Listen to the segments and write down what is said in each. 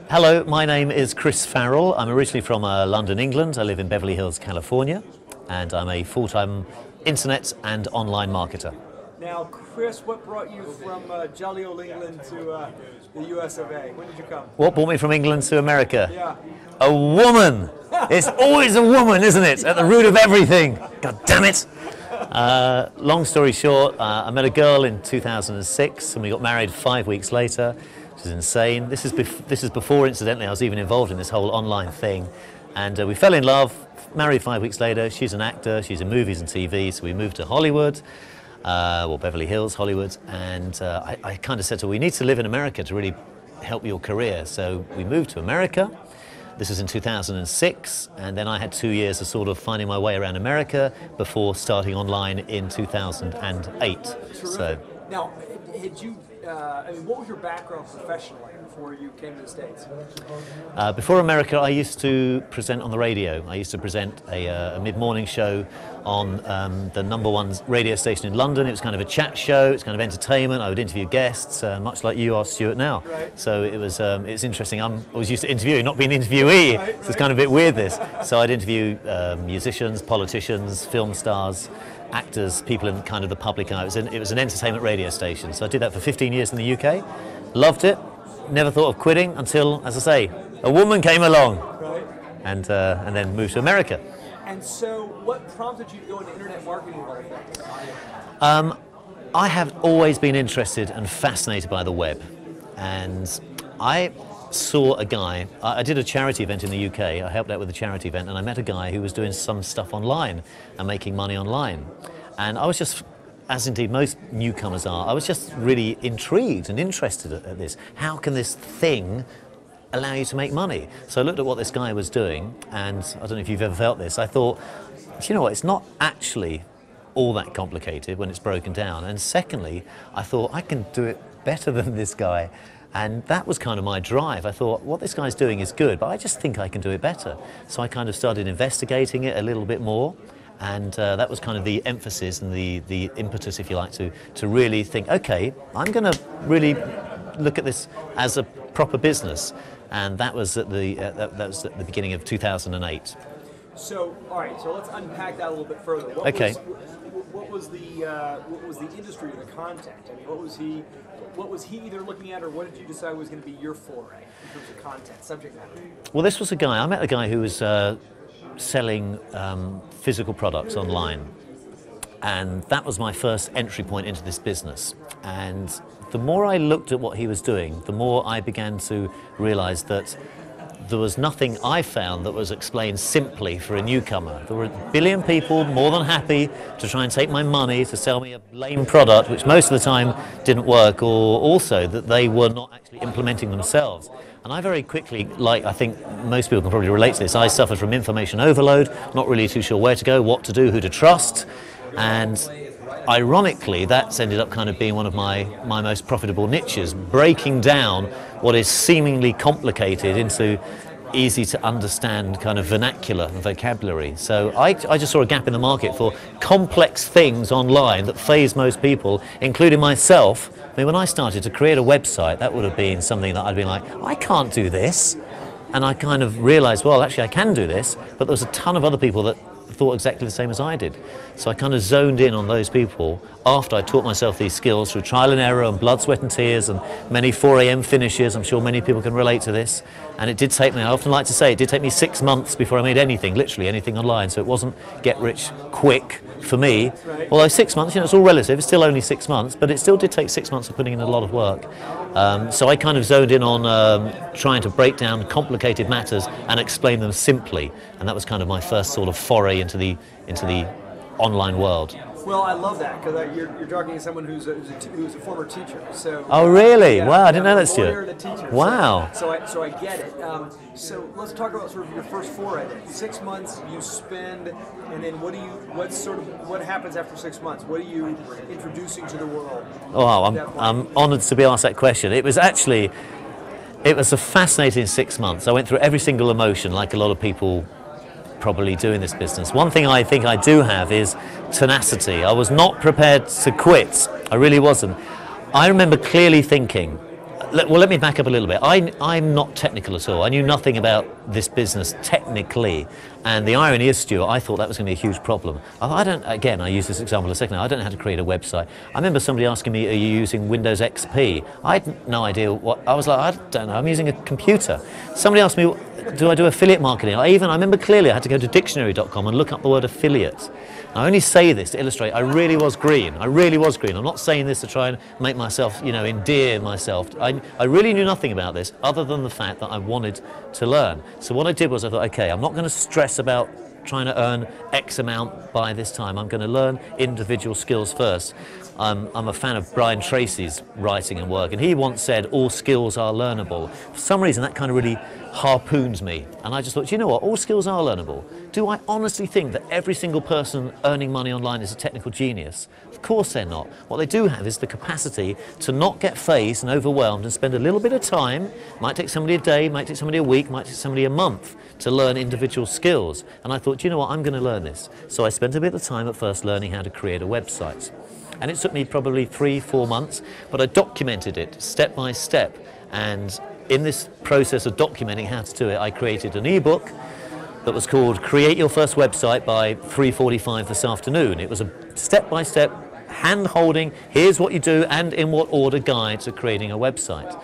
Hello, my name is Chris Farrell. I'm originally from London, England. I live in Beverly Hills, California, and I'm a full-time internet and online marketer. Now, Chris, what brought you from jolly old England to the US of A? When did you come? What brought me from England to America? Yeah. A woman! It's always a woman, isn't it? At the root of everything. God damn it! Long story short, I met a girl in 2006 and we got married 5 weeks later, which is insane. This is before, incidentally, I was even involved in this whole online thing. And we fell in love, married 5 weeks later. She's an actor, she's in movies and TV, so we moved to Hollywood, well, Beverly Hills, Hollywood. And I kind of said to her, we need to live in America to really help your career. So we moved to America. This was in 2006, and then I had 2 years of sort of finding my way around America before starting online in 2008. So, now, had you, what was your background professionally before you came to the States? Before America, I used to present on the radio. I used to present a mid-morning show on the #1 radio station in London. It was kind of a chat show, it's kind of entertainment. I would interview guests, much like you are, Stuart, now. Right. So it was it's interesting. I was used to interviewing, not being an interviewee. Right, So it's kind of a bit weird, this. So I'd interview musicians, politicians, film stars, actors, people in kind of the public eye. It was an entertainment radio station. So I did that for 15 years in the UK. Loved it. Never thought of quitting until, as I say, a woman came along. Right. And then moved to America. And so, what prompted you to go into internet marketing of all things? I have always been interested and fascinated by the web. And I saw a guy, I did a charity event in the UK, I helped out with a charity event, and I met a guy who was doing some stuff online and making money online. And I was just, as indeed most newcomers are, I was just really intrigued and interested at this. How can this thing allow you to make money? So I looked at what this guy was doing, and I don't know if you've ever felt this, I thought, do you know what, it's not actually all that complicated when it's broken down. And secondly, I thought, I can do it better than this guy. And that was kind of my drive. I thought, what this guy's doing is good, but I just think I can do it better. So I kind of started investigating it a little bit more. And that was kind of the emphasis and the impetus, if you like, to really think, okay, I'm going to really look at this as a proper business. And that was at the beginning of 2008. So, all right. So let's unpack that a little bit further. What was the industry of the content? I mean, what was he either looking at, or what did you decide was going to be your foray in terms of content, subject matter? Well, this was a guy. I met a guy who was selling physical products online, and that was my first entry point into this business. And the more I looked at what he was doing, the more I began to realize that there was nothing I found that was explained simply for a newcomer. There were a billion people more than happy to try and take my money to sell me a lame product, which most of the time didn't work, or also that they were not actually implementing themselves. And I very quickly, like I think most people can probably relate to this, I suffered from information overload, not really too sure where to go, what to do, who to trust. And ironically, that's ended up kind of being one of my most profitable niches, breaking down what is seemingly complicated into easy to understand kind of vernacular and vocabulary. So I just saw a gap in the market for complex things online that faze most people, including myself. I mean, when I started to create a website, that would have been something that I'd been like, I can't do this. And I kind of realized, well, actually I can do this, but there was a ton of other people that thought exactly the same as I did. So I kind of zoned in on those people after I taught myself these skills through trial and error and blood, sweat and tears and many 4 a.m. finishes. I'm sure many people can relate to this. And it did take me, I often like to say, it did take me 6 months before I made anything, literally anything online. So it wasn't get rich quick for me. Right. Although 6 months, you know, it's all relative, it's still only 6 months, but it still did take 6 months of putting in a lot of work. So I kind of zoned in on trying to break down complicated matters and explain them simply. And that was kind of my first sort of foray into the online world. Well, I love that, because you're talking to someone who's a former teacher. So. Oh, really? Yeah, wow, I didn't know that, Stuart. Stuart. Teacher. Wow. So I get it. So let's talk about sort of your first foray. 6 months you spend, and then what happens after 6 months? What are you introducing to the world? Oh, I'm honoured to be asked that question. It was a fascinating 6 months. I went through every single emotion, like a lot of people probably do in this business. One thing I think I do have is tenacity. I was not prepared to quit. I really wasn't. I remember clearly thinking, well, let me back up a little bit. I'm not technical at all. I knew nothing about this business technically. And the irony is, Stuart, I thought that was going to be a huge problem. Again, I used this example a second ago. I don't know how to create a website. I remember somebody asking me, are you using Windows XP? I had no idea what, I was like, I don't know, I'm using a computer. Somebody asked me, do I do affiliate marketing? I remember clearly I had to go to dictionary.com and look up the word affiliate. I only say this to illustrate I really was green. I really was green. I'm not saying this to try and make myself, endear myself. I really knew nothing about this other than the fact that I wanted to learn. So what I did was I thought, okay, I'm not going to stress about trying to earn X amount by this time. I'm going to learn individual skills first. I'm a fan of Brian Tracy's writing and work, and he once said, all skills are learnable. For some reason, that kind of really harpoons me. And I just thought, you know what, all skills are learnable. Do I honestly think that every single person earning money online is a technical genius? Of course they're not. What they do have is the capacity to not get phased and overwhelmed and spend a little bit of time, might take somebody a day, might take somebody a week, might take somebody a month, to learn individual skills. And I thought, you know what, I'm going to learn this. So I spent a bit of time at first learning how to create a website. And it took me probably 3-4 months, but I documented it step by step. And in this process of documenting how to do it, I created an ebook that was called Create Your First Website by 3:45 this afternoon. It was a step-by-step, hand-holding, here's what you do and in what order guide to creating a website.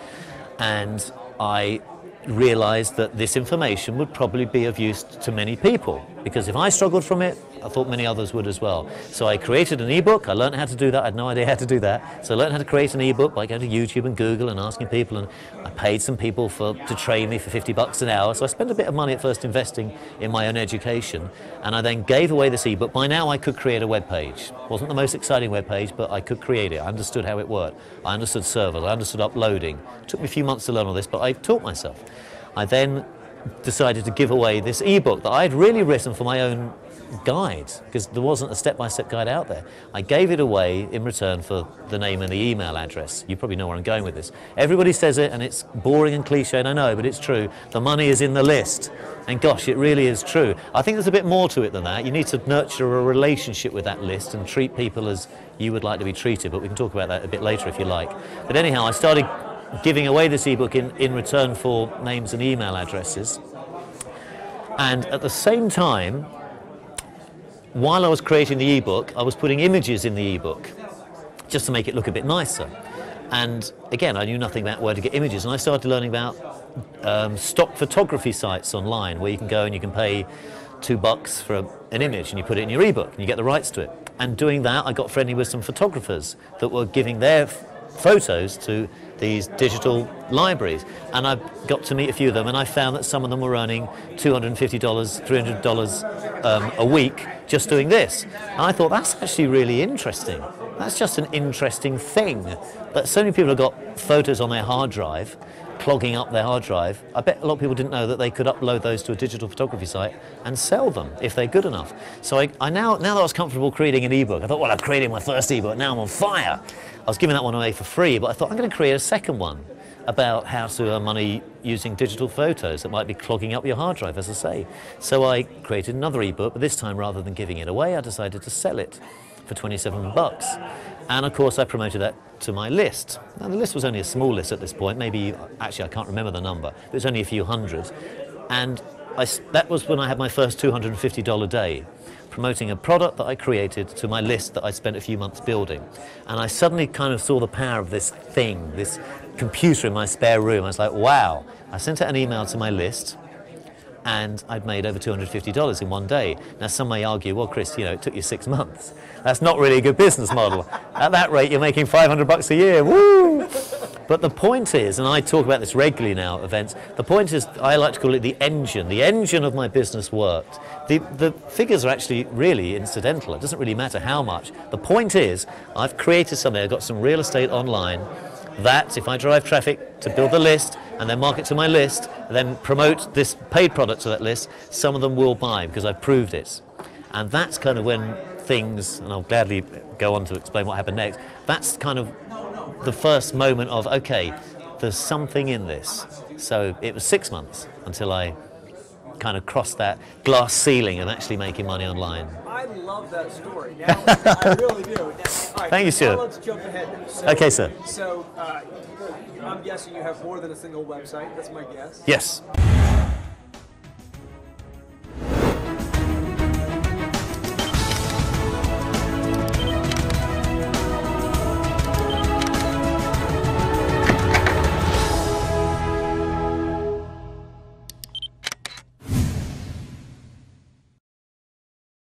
And I realized that this information would probably be of use to many people, because if I struggled from it, I thought many others would as well. So I created an ebook. I learned how to do that. I had no idea how to do that. So I learned how to create an ebook by going to YouTube and Google and asking people, and I paid some people to train me for $50 an hour. So I spent a bit of money at first investing in my own education, and I then gave away this ebook. By now I could create a web page. Wasn't the most exciting web page, but I could create it. I understood how it worked. I understood servers. I understood uploading. It took me a few months to learn all this, but I taught myself. I then decided to give away this ebook that I had really written for my own guide, because there wasn't a step-by-step guide out there. I gave it away in return for the name and the email address. You probably know where I'm going with this. Everybody says it, and it's boring and cliche, and I know, but it's true. The money is in the list. And gosh, it really is true. I think there's a bit more to it than that. You need to nurture a relationship with that list and treat people as you would like to be treated, but we can talk about that a bit later if you like. But anyhow, I started giving away this ebook in return for names and email addresses. And at the same time, while I was creating the ebook, I was putting images in the ebook just to make it look a bit nicer. And again, I knew nothing about where to get images, and I started learning about stock photography sites online, where you can go and you can pay $2 for an image and you put it in your ebook and you get the rights to it. And doing that, I got friendly with some photographers that were giving their photos to these digital libraries, and I got to meet a few of them, and I found that some of them were earning $250, $300 a week just doing this. And I thought, that's actually really interesting. That's just an interesting thing, that so many people have got photos on their hard drive, clogging up their hard drive. I bet a lot of people didn't know that they could upload those to a digital photography site and sell them if they're good enough. So now that I was comfortable creating an ebook, I thought, well, I've created my first ebook, now I'm on fire. I was giving that one away for free, but I thought I'm going to create a second one about how to earn money using digital photos that might be clogging up your hard drive, as I say. So I created another ebook, but this time rather than giving it away, I decided to sell it for $27. And of course I promoted that to my list. Now the list was only a small list at this point, maybe, actually I can't remember the number, but it was only a few hundred. And that was when I had my first $250 day, promoting a product that I created to my list that I spent a few months building. And I suddenly kind of saw the power of this thing, this computer in my spare room. I was like, wow. I sent out an email to my list, and I'd made over $250 in one day. Now some may argue, well, Chris, it took you 6 months. That's not really a good business model. At that rate, you're making $500 a year, woo! But the point is, and I talk about this regularly now at events, the point is, I like to call it the engine of my business worked. The figures are actually really incidental. It doesn't really matter how much. The point is, I've created something, I've got some real estate online, that if I drive traffic to build the list and then market to my list, and then promote this paid product to that list, some of them will buy because I've proved it. And that's kind of when things, and I'll gladly go on to explain what happened next, that's kind of the first moment of, okay, there's something in this. So it was 6 months until I kind of crossed that glass ceiling of actually making money online. I love that story. Now, I really do. Now, all right, Thank you, sir. Let's jump ahead. So, okay, sir. So I'm guessing you have more than a single website. That's my guess. Yes.